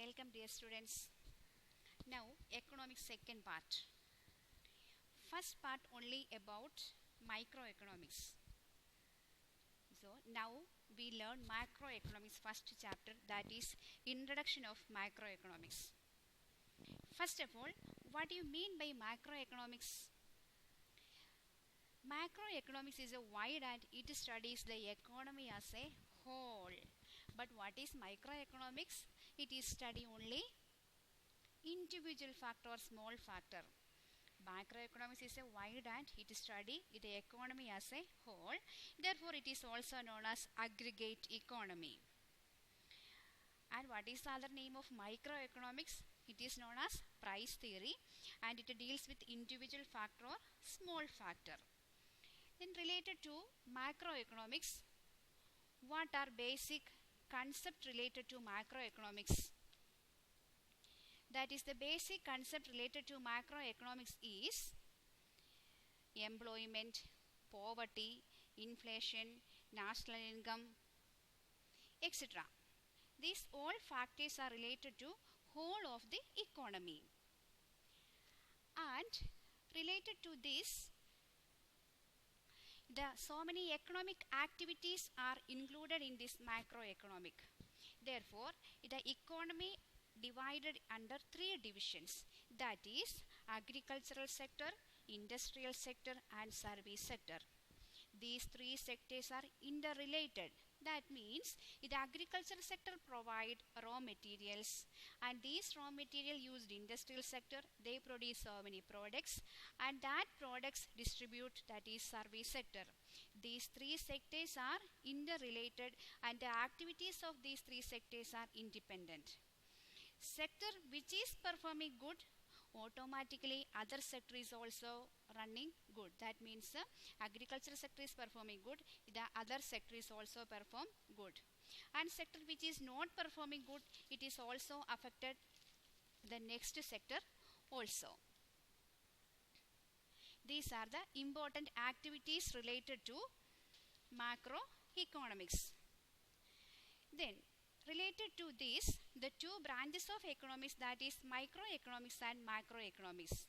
Welcome dear students. Now economics second part. First part only about microeconomics. So now we learn macroeconomics first chapter, that is introduction of macroeconomics. First of all, what do you mean by macroeconomics? Macroeconomics is a wide and it studies the economy as a whole. But what is microeconomics? It is study only individual factor or small factor. Macroeconomics is a wide and it study the economy as a whole. Therefore, it is also known as aggregate economy. And what is the other name of microeconomics? It is known as price theory and it deals with individual factor or small factor. Then related to macroeconomics, what are basic concepts related to macroeconomics? That is, the basic concept related to macroeconomics is employment, poverty, inflation, national income, etc. These all factors are related to whole of the economy. And related to this, so many economic activities are included in this macroeconomic. Therefore, the economy divided under three divisions, that is agricultural sector, industrial sector and service sector. These three sectors are interrelated. That means the agricultural sector provide raw materials and these raw material used industrial sector, they produce so many products and that products distribute, that is service sector. These three sectors are interrelated and the activities of these three sectors are independent. Sector which is performing good, automatically other sector is also running good. That means agricultural sector is performing good, the other sector is also perform good. And sector which is not performing good, it is also affected the next sector also. These are the important activities related to macroeconomics. Then related to this, the two branches of economics, that is microeconomics and macroeconomics.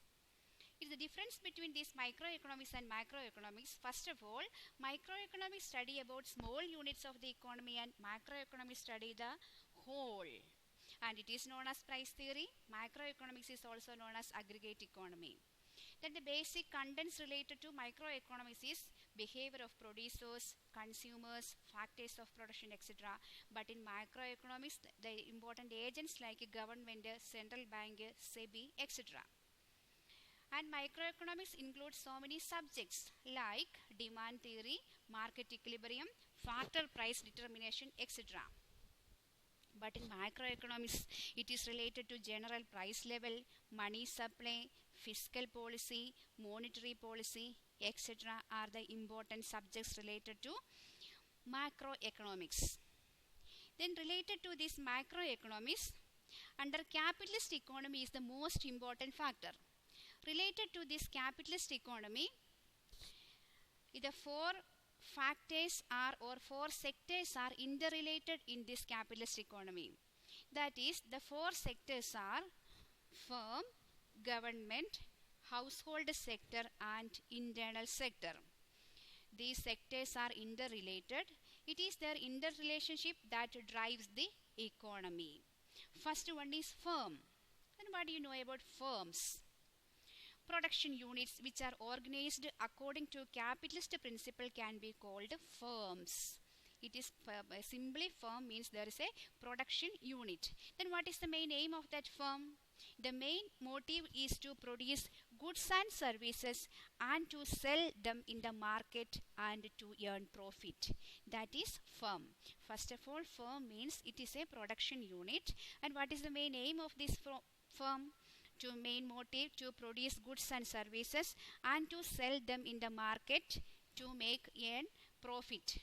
It is the difference between these microeconomics and macroeconomics. First of all, microeconomics study about small units of the economy and macroeconomics study the whole. And it is known as price theory. Macroeconomics is also known as aggregate economy. Then the basic contents related to microeconomics is behavior of producers, consumers, factors of production, etc. But in macroeconomics, the important agents like government, central bank, SEBI, etc. And microeconomics includes so many subjects like demand theory, market equilibrium, factor price determination, etc. But in macroeconomics, it is related to general price level, money supply, fiscal policy, monetary policy, etc. are the important subjects related to macroeconomics. Then related to this macroeconomics, under capitalist economy is the most important factor. Related to this capitalist economy, the four factors are or four sectors are interrelated in this capitalist economy. That is, the four sectors are firm, government, household sector and internal sector. These sectors are interrelated. It is their interrelationship that drives the economy. First one is firm. Then what do you know about firms? Production units which are organized according to capitalist principle can be called firms. It is simply firm means there is a production unit. Then what is the main aim of that firm? The main motive is to produce goods and services and to sell them in the market and to earn profit. That is firm. First of all, firm means it is a production unit. And what is the main aim of this firm? To main motive to produce goods and services and to sell them in the market to earn profit.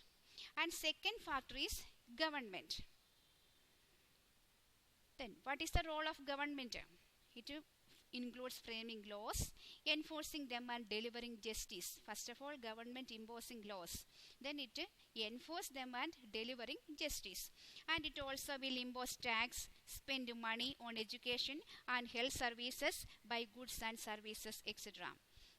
And second factor is government. Then what is the role of government? It includes framing laws, enforcing them and delivering justice. First of all, government imposing laws, then it enforce them and delivering justice. And it also will impose tax, spend money on education and health services, buy goods and services, etc.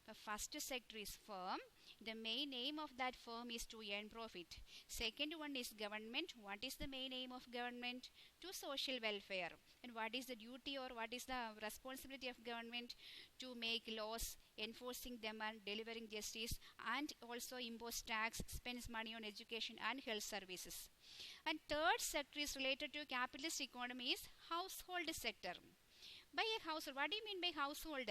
The first sector is firm. The main aim of that firm is to earn profit. Second one is government. What is the main aim of government? To social welfare. And what is the duty or what is the responsibility of government? To make laws, enforcing them and delivering justice, and also impose tax, spends money on education and health services. And third sector is related to capitalist economy is household sector. By a household, what do you mean by household?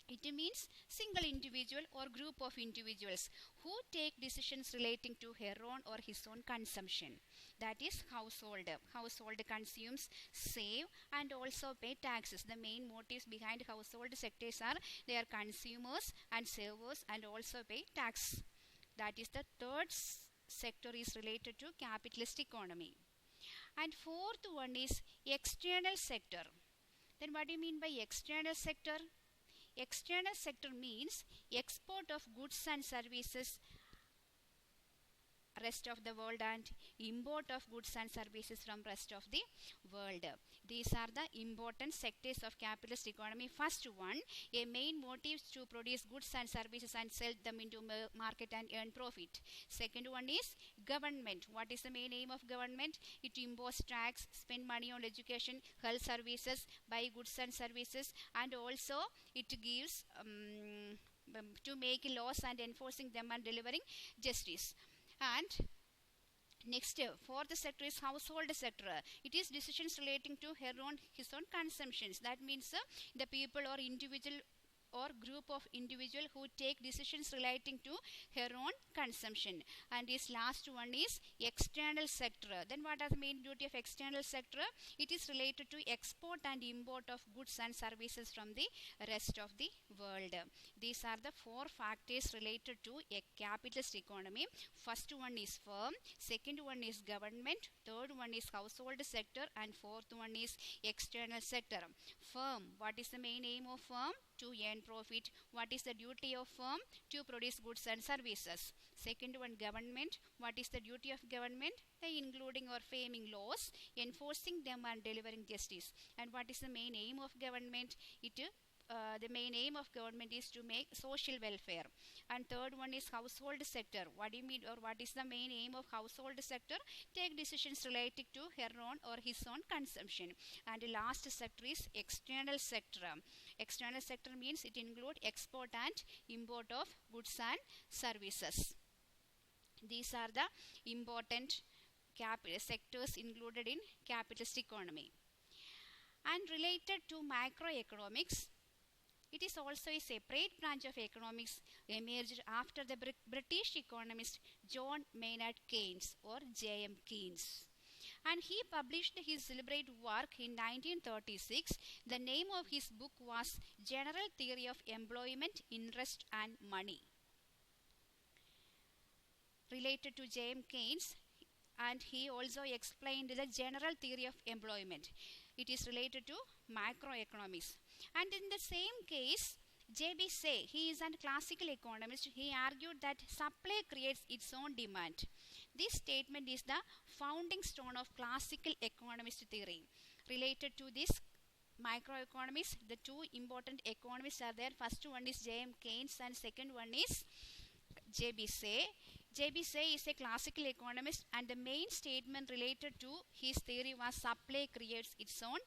It means single individual or group of individuals who take decisions relating to her own or his own consumption. That is household. Household consumes, save and also pay taxes. The main motives behind household sectors are they are consumers and savers and also pay tax. That is the third sector is related to capitalist economy. And fourth one is external sector. Then what do you mean by external sector? External sector means export of goods and services rest of the world and import of goods and services from rest of the world. These are the important sectors of capitalist economy. First one, a main motive is to produce goods and services and sell them into market and earn profit. Second one is government. What is the main aim of government? It imposes tax, spend money on education, health services, buy goods and services, and also it gives to make laws and enforcing them and delivering justice. And next, fourth sector is household sector. It is decisions relating to his own consumptions. That means the people or individual or group of individual who take decisions relating to her own consumption. And this last one is external sector. Then what are the main duty of external sector? It is related to export and import of goods and services from the rest of the world. These are the four factors related to a capitalist economy. First one is firm, second one is government, third one is household sector, and fourth one is external sector. Firm, what is the main aim of firm? To earn profit. What is the duty of firm? To produce goods and services. Second one, government. What is the duty of government? Including or framing laws, enforcing them and delivering justice. And what is the main aim of government? The main aim of government is to make social welfare. And third one is household sector. What do you mean or what is the main aim of household sector? Take decisions related to her own or his own consumption. And the last sector is external sector. External sector means it includes export and import of goods and services. These are the important sectors included in capitalist economy. And related to macroeconomics, it is also a separate branch of economics emerged after the British economist John Maynard Keynes or J.M. Keynes. And he published his celebrated work in 1936. The name of his book was General Theory of Employment, Interest and Money. Related to J.M. Keynes, and he also explained the general theory of employment. It is related to macroeconomics. And in the same case, J.B. Say, he is a classical economist, he argued that supply creates its own demand. This statement is the founding stone of classical economist theory. Related to this microeconomics, the two important economists are there. First one is J.M. Keynes and second one is J.B. Say. J.B. Say is a classical economist and the main statement related to his theory was supply creates its own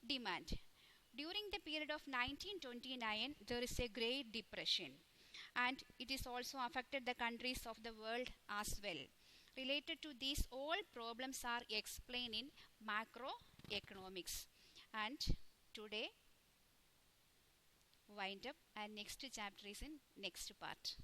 demand. During the period of 1929, there is a Great Depression and it is also affected the countries of the world as well. Related to these, all problems are explained in macroeconomics. And today, wind up and next chapter is in next part.